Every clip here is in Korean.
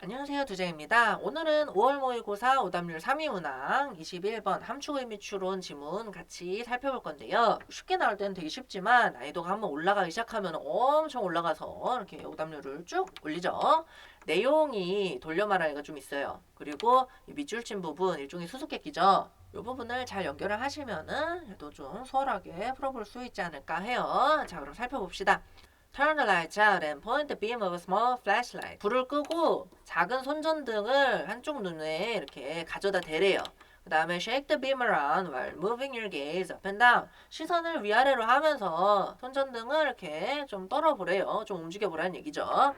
안녕하세요. 두재입니다. 오늘은 5월 모의고사 오답률 3위 문항 21번 함축 의미 추론 지문 같이 살펴볼 건데요. 쉽게 나올 때는 되게 쉽지만 난이도가 한번 올라가기 시작하면 엄청 올라가서 이렇게 오답률을 쭉 올리죠. 내용이 돌려 말하기가 좀 있어요. 그리고 이 밑줄친 부분 일종의 수수께끼죠. 이 부분을 잘 연결을 하시면은 또 좀 수월하게 풀어볼 수 있지 않을까 해요. 자, 그럼 살펴봅시다. Turn the lights out and point the beam of a small flashlight. 불을 끄고 작은 손전등을 한쪽 눈에 이렇게 가져다 대래요. 그 다음에 shake the beam around while moving your gaze up and down. 시선을 위아래로 하면서 손전등을 이렇게 좀 떨어보래요. 좀 움직여보라는 얘기죠.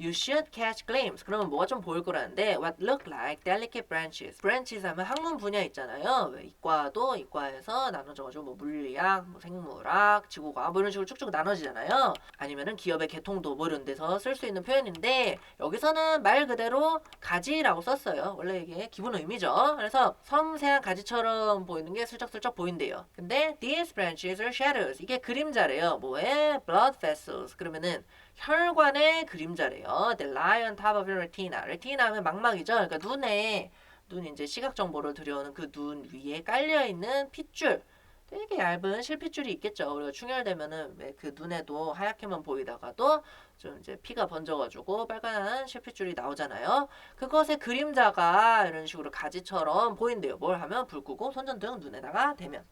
You should catch glimpse. 그러면 뭐가 좀 보일 거라는데 what look like delicate branches. branches 하면 학문 분야 있잖아요. 왜 이과도 이과에서 나눠져가지고 뭐 물리학, 뭐 생물학, 지구과학 뭐 이런 식으로 쭉쭉 나눠지잖아요. 아니면은 기업의 개통도 뭐 이런 데서 쓸 수 있는 표현인데 여기서는 말 그대로 가지라고 썼어요. 원래 이게 기본 의미죠. 그래서 섬세한 가지처럼 보이는 게 슬쩍슬쩍 보인대요. 근데 these branches are shadows. 이게 그림자래요. 뭐에? blood vessels. 그러면은 혈관의 그림자래요. The lie on top of your retina. retina 하면 망막이죠. 그러니까 눈 이제 시각 정보를 들여오는 그 눈 위에 깔려 있는 핏줄. 되게 얇은 실핏줄이 있겠죠. 우리가 충혈되면은 왜 그 눈에도 하얗게만 보이다가도 좀 이제 피가 번져가지고 빨간 실핏줄이 나오잖아요. 그것의 그림자가 이런 식으로 가지처럼 보인대요. 뭘 하면 불 끄고 손전등 눈에다가 대면.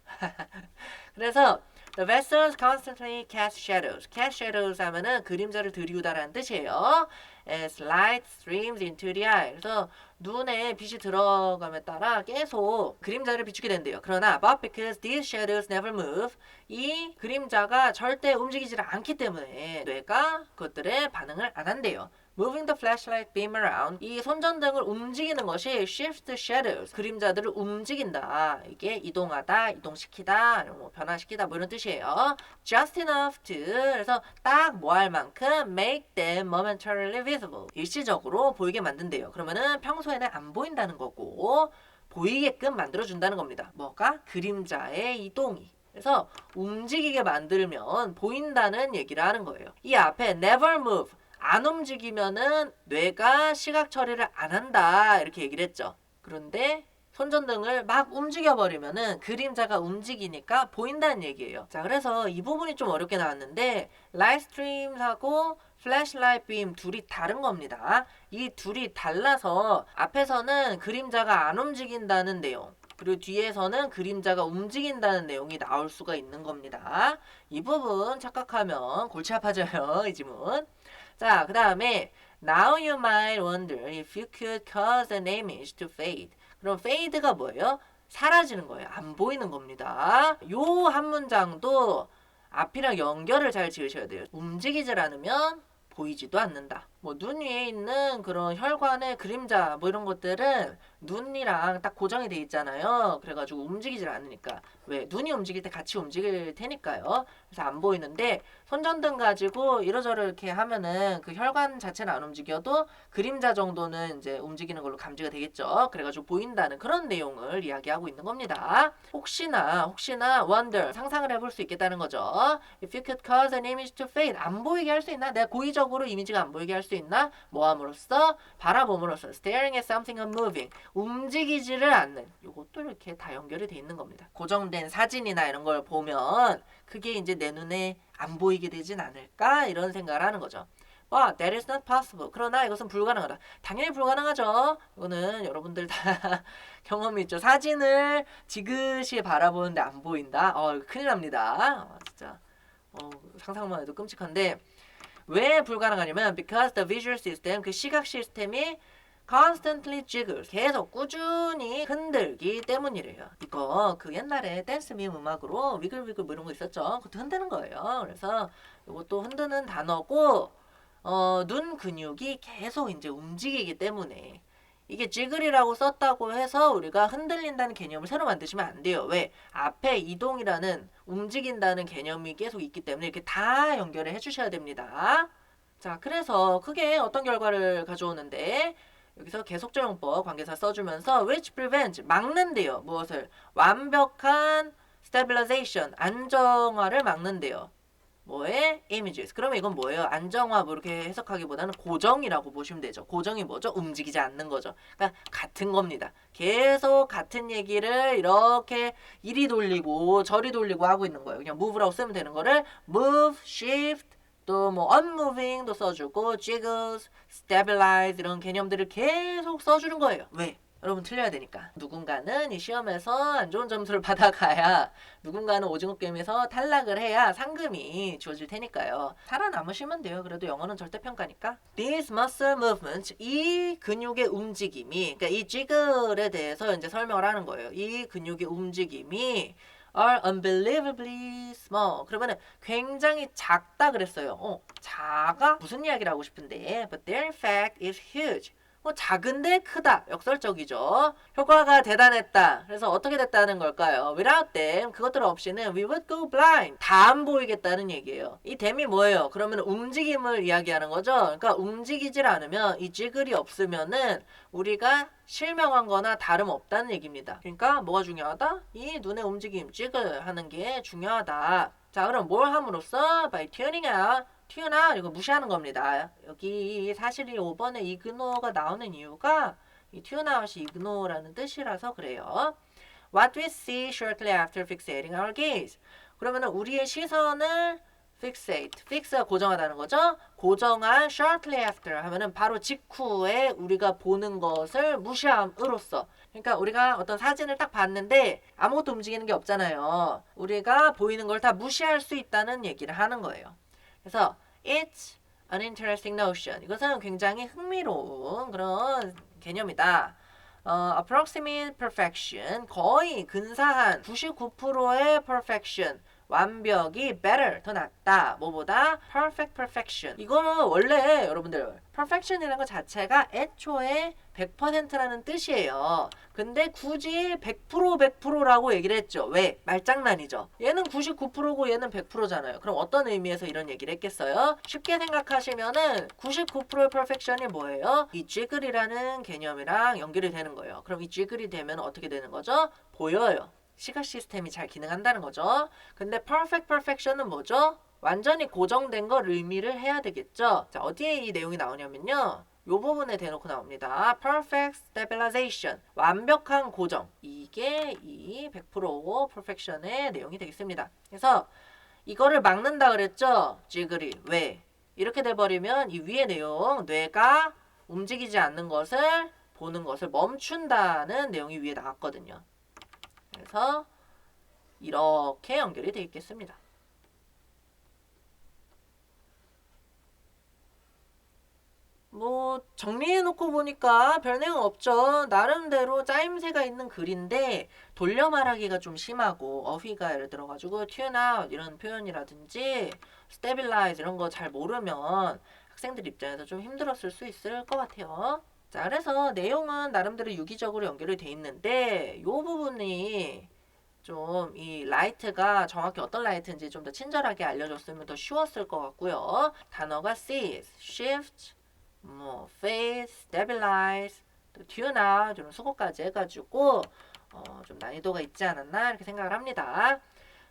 그래서 the vessels constantly cast shadows. cast shadows 하면은 그림자를 들이우다라는 뜻이에요. as light streams into the eye. 그래서 눈에 빛이 들어감에 따라 계속 그림자를 비추게 된대요. 그러나 but because these shadows never move. 이 그림자가 절대 움직이지 않기 때문에 뇌가 그것들에 반응을 안 한대요. Moving the flashlight beam around. 이 손전등을 움직이는 것이 shift the shadows. 그림자들을 움직인다. 이게 이동하다, 이동시키다, 뭐 변화시키다 뭐 이런 뜻이에요. Just enough to. 그래서 딱 뭐 할 만큼 make them momentarily visible. 일시적으로 보이게 만든대요. 그러면은 평소에는 안 보인다는 거고 보이게끔 만들어준다는 겁니다. 뭐가? 그림자의 이동이. 그래서 움직이게 만들면 보인다는 얘기를 하는 거예요. 이 앞에 never move. 안 움직이면은 뇌가 시각 처리를 안 한다 이렇게 얘기를 했죠. 그런데 손전등을 막 움직여버리면은 그림자가 움직이니까 보인다는 얘기예요. 자, 그래서 이 부분이 좀 어렵게 나왔는데 라이트 스트림하고 플래시라이트 빔 둘이 다른 겁니다. 이 둘이 달라서 앞에서는 그림자가 안 움직인다는 내용 그리고 뒤에서는 그림자가 움직인다는 내용이 나올 수가 있는 겁니다. 이 부분 착각하면 골치 아파져요. 이 지문. 자, 그 다음에 Now you might wonder if you could cause an image to fade. 그럼 fade가 뭐예요? 사라지는 거예요. 안 보이는 겁니다. 요 한 문장도 앞이랑 연결을 잘 지으셔야 돼요. 움직이질 않으면 보이지도 않는다. 뭐 눈 위에 있는 그런 혈관의 그림자 뭐 이런 것들은 눈이랑 딱 고정이 돼 있잖아요. 그래가지고 움직이질 않으니까. 왜? 눈이 움직일 때 같이 움직일 테니까요. 그래서 안 보이는데 손전등 가지고 이러저러 이렇게 하면은 그 혈관 자체는 안 움직여도 그림자 정도는 이제 움직이는 걸로 감지가 되겠죠. 그래가지고 보인다는 그런 내용을 이야기하고 있는 겁니다. 혹시나 wonder 상상을 해볼 수 있겠다는 거죠. If you could cause an image to fade 안 보이게 할 수 있나? 내가 고의적으로 이미지가 안 보이게 할 수 있나? 뭐함으로써? 바라봄으로써 staring at something unmoving 움직이지를 않는 이것도 이렇게 다 연결이 돼 있는 겁니다. 고정된 사진이나 이런 걸 보면 그게 이제 내 눈에 안 보이게 되진 않을까? 이런 생각을 하는 거죠. But that is not possible. 그러나 이것은 불가능하다. 당연히 불가능하죠. 이거는 여러분들 다 경험이 있죠. 사진을 지그시 바라보는데 안 보인다? 큰일 납니다. 진짜 상상만 해도 끔찍한데 왜 불가능하냐면 because the visual system, 그 시각 시스템이 constantly jiggles, 계속 꾸준히 흔들기 때문이래요. 이거 그 옛날에 댄스 미음 음악으로 위글위글 뭐 이런 거 있었죠. 그것도 흔드는 거예요. 그래서 이것도 흔드는 단어고 눈 근육이 계속 이제 움직이기 때문에 이게 지글이라고 썼다고 해서 우리가 흔들린다는 개념을 새로 만드시면 안 돼요. 왜? 앞에 이동이라는 움직인다는 개념이 계속 있기 때문에 이렇게 다 연결을 해주셔야 됩니다. 자, 그래서 그게 어떤 결과를 가져오는데 여기서 계속적용법 관계사 써주면서 which prevents 막는데요. 무엇을? 완벽한 stabilization 안정화를 막는데요. 뭐의 images. 그러면 이건 뭐예요? 안정화 뭐 이렇게 해석하기보다는 고정이라고 보시면 되죠. 고정이 뭐죠? 움직이지 않는 거죠. 그러니까 같은 겁니다. 계속 같은 얘기를 이렇게 이리 돌리고 저리 돌리고 하고 있는 거예요. 그냥 move라고 쓰면 되는 거를 move, shift, 또 뭐 unmoving도 써주고 jiggles, stabilize 이런 개념들을 계속 써주는 거예요. 왜? 여러분 틀려야 되니까. 누군가는 이 시험에서 안 좋은 점수를 받아가야 누군가는 오징어 게임에서 탈락을 해야 상금이 주어질 테니까요. 살아남으시면 돼요. 그래도 영어는 절대평가니까. These muscle movements, 이 근육의 움직임이, 그러니까 이 jiggle에 대해서 이제 설명을 하는 거예요. 이 근육의 움직임이 are unbelievably small. 그러면은 굉장히 작다 그랬어요. 작아? 무슨 이야기를 하고 싶은데 but their effect is huge. 작은데 크다. 역설적이죠. 효과가 대단했다. 그래서 어떻게 됐다는 걸까요? Without them, 그것들 없이는 we would go blind. 다 안 보이겠다는 얘기예요. 이 them이 뭐예요? 그러면 움직임을 이야기하는 거죠. 그러니까 움직이질 않으면 이 지글이 없으면은 우리가 실명한 거나 다름없다는 얘기입니다. 그러니까 뭐가 중요하다? 이 눈의 움직임, 지글 하는 게 중요하다. 자, 그럼 뭘 함으로써? By tuning out. 튀어나 이거 무시하는 겁니다. 여기 사실 이 5번에 이그노가 나오는 이유가 이 튀어나웃이 이그노라는 뜻이라서 그래요. What we see shortly after fixating our gaze. 그러면은 우리의 시선을 fixate, fix가 고정하다는 거죠. 고정한 shortly after 하면은 바로 직후에 우리가 보는 것을 무시함으로써. 그러니까 우리가 어떤 사진을 딱 봤는데 아무것도 움직이는 게 없잖아요. 우리가 보이는 걸 다 무시할 수 있다는 얘기를 하는 거예요. 그래서 it's an interesting notion. 이것은 굉장히 흥미로운 그런 개념이다. approximate perfection. 거의 근사한 99%의 perfection. 완벽이 better, 더 낫다. 뭐보다? perfect perfection. 이거는 원래 여러분들 perfection이라는 것 자체가 애초에 100%라는 뜻이에요. 근데 굳이 100%라고 얘기를 했죠. 왜? 말장난이죠. 얘는 99%고 얘는 100%잖아요. 그럼 어떤 의미에서 이런 얘기를 했겠어요? 쉽게 생각하시면은 99%의 perfection이 뭐예요? 이 jiggle이라는 개념이랑 연결이 되는 거예요. 그럼 이 jiggle이 되면 어떻게 되는 거죠? 보여요. 시각 시스템이 잘 기능한다는 거죠. 근데 perfect perfection은 뭐죠? 완전히 고정된 걸 의미를 해야 되겠죠. 자, 어디에 이 내용이 나오냐면요. 요 부분에 대놓고 나옵니다. perfect stabilization. 완벽한 고정. 이게 이 100% perfection의 내용이 되겠습니다. 그래서 이거를 막는다 그랬죠? 지글이. 왜? 이렇게 돼버리면 이 위의 내용, 뇌가 움직이지 않는 것을 보는 것을 멈춘다는 내용이 위에 나왔거든요. 그래서 이렇게 연결이 되어 있겠습니다. 뭐 정리해놓고 보니까 별 내용 없죠. 나름대로 짜임새가 있는 글인데 돌려 말하기가 좀 심하고 어휘가 예를 들어가지고 tune out 이런 표현이라든지 stabilize 이런 거 잘 모르면 학생들 입장에서 좀 힘들었을 수 있을 것 같아요. 자, 그래서 내용은 나름대로 유기적으로 연결이 돼 있는데 요 부분이 좀 이 라이트가 정확히 어떤 라이트인지 좀 더 친절하게 알려줬으면 더 쉬웠을 것 같고요. 단어가 seize, shift, 뭐 phase, stabilize, 또 tune out 이런 수고까지 해가지고 좀 난이도가 있지 않았나 이렇게 생각을 합니다.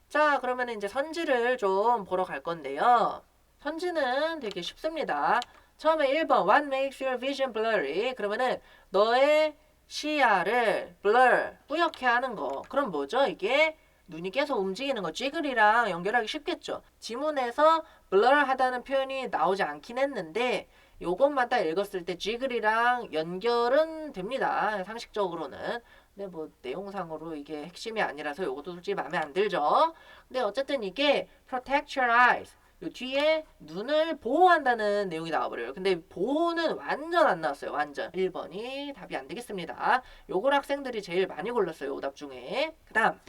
자, 그러면 이제 선지를 좀 보러 갈 건데요. 선지는 되게 쉽습니다. 처음에 1번 What makes your vision blurry? 그러면은 너의 시야를 blur, 뿌옇게 하는 거. 그럼 뭐죠? 이게 눈이 계속 움직이는 거. 지글이랑 연결하기 쉽겠죠. 지문에서 blur 하다는 표현이 나오지 않긴 했는데 요것만 딱 읽었을 때 지글이랑 연결은 됩니다. 상식적으로는. 근데 뭐 내용상으로 이게 핵심이 아니라서 요것도 솔직히 마음에 안 들죠. 근데 어쨌든 이게 protect your eyes. 요 뒤에 눈을 보호한다는 내용이 나와버려요. 근데 보호는 완전 안 나왔어요. 완전. 1번이 답이 안 되겠습니다. 요걸 학생들이 제일 많이 골랐어요. 오답 중에. 그 다음.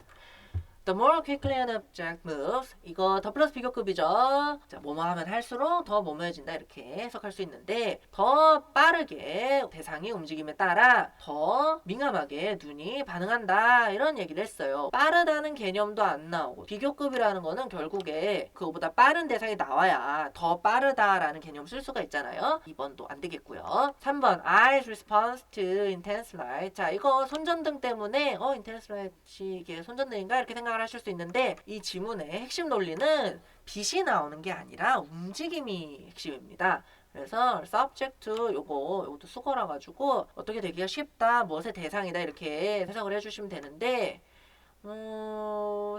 The more quickly an object moves. 이거 더 플러스 비교급이죠. 자, 뭐뭐 하면 할수록 더 뭐뭐해진다 이렇게 해석할 수 있는데 더 빠르게 대상이 움직임에 따라 더 민감하게 눈이 반응한다 이런 얘기를 했어요. 빠르다는 개념도 안 나오고 비교급이라는 거는 결국에 그거보다 빠른 대상이 나와야 더 빠르다라는 개념 쓸 수가 있잖아요. 2번도 안 되겠고요. 3번 eyes response to intense light. 자, 이거 손전등 때문에 intense light이 이게 손전등인가 이렇게 생각 생각을 하실 수 있는데 이 지문의 핵심 논리는 빛이 나오는 게 아니라 움직임이 핵심입니다. 그래서 subject 요것도 수거라 가지고 어떻게 되기가 쉽다, 무엇의 대상이다 이렇게 해석을 해주시면 되는데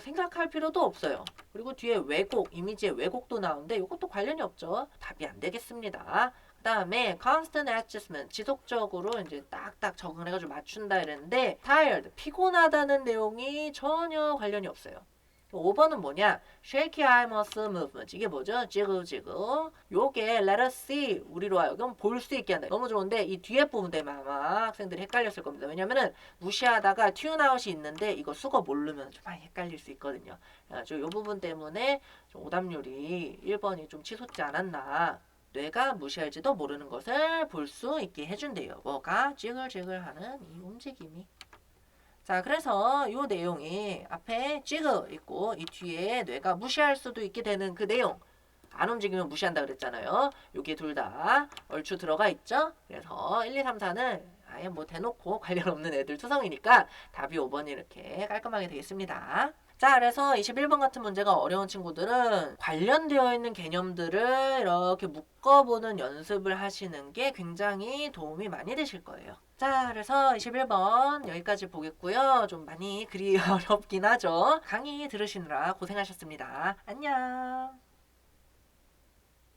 생각할 필요도 없어요. 그리고 뒤에 왜곡, 이미지의 왜곡도 나오는데 이것도 관련이 없죠. 답이 안 되겠습니다. 그 다음에 constant adjustment, 지속적으로 이제 딱딱 적응을 해가지고 맞춘다 이랬는데 tired, 피곤하다는 내용이 전혀 관련이 없어요. 5번은 뭐냐? shaky eye muscle movement. 이게 뭐죠? 지그지그. 요게 let us see. 우리로 하여금 볼 수 있게 한다. 너무 좋은데 이 뒤에 부분 때문에 아마 학생들이 헷갈렸을 겁니다. 왜냐면은 무시하다가 tune out이 있는데 이거 수거 모르면 좀 많이 헷갈릴 수 있거든요. 그래가지고 요 부분 때문에 좀 오답률이 1번이 좀 치솟지 않았나. 뇌가 무시할지도 모르는 것을 볼 수 있게 해준대요. 뭐가? 지글지글하는 이 움직임이. 자, 그래서 이 내용이 앞에 찌그 있고 이 뒤에 뇌가 무시할 수도 있게 되는 그 내용. 안 움직이면 무시한다 그랬잖아요. 여기 둘 다 얼추 들어가 있죠. 그래서 1, 2, 3, 4는 아예 뭐 대놓고 관련 없는 애들 투성이니까 답이 5번이 이렇게 깔끔하게 되겠습니다. 자, 그래서 21번 같은 문제가 어려운 친구들은 관련되어 있는 개념들을 이렇게 묶어보는 연습을 하시는 게 굉장히 도움이 많이 되실 거예요. 자, 그래서 21번 여기까지 보겠고요. 좀 많이 글이 어렵긴 하죠. 강의 들으시느라 고생하셨습니다. 안녕.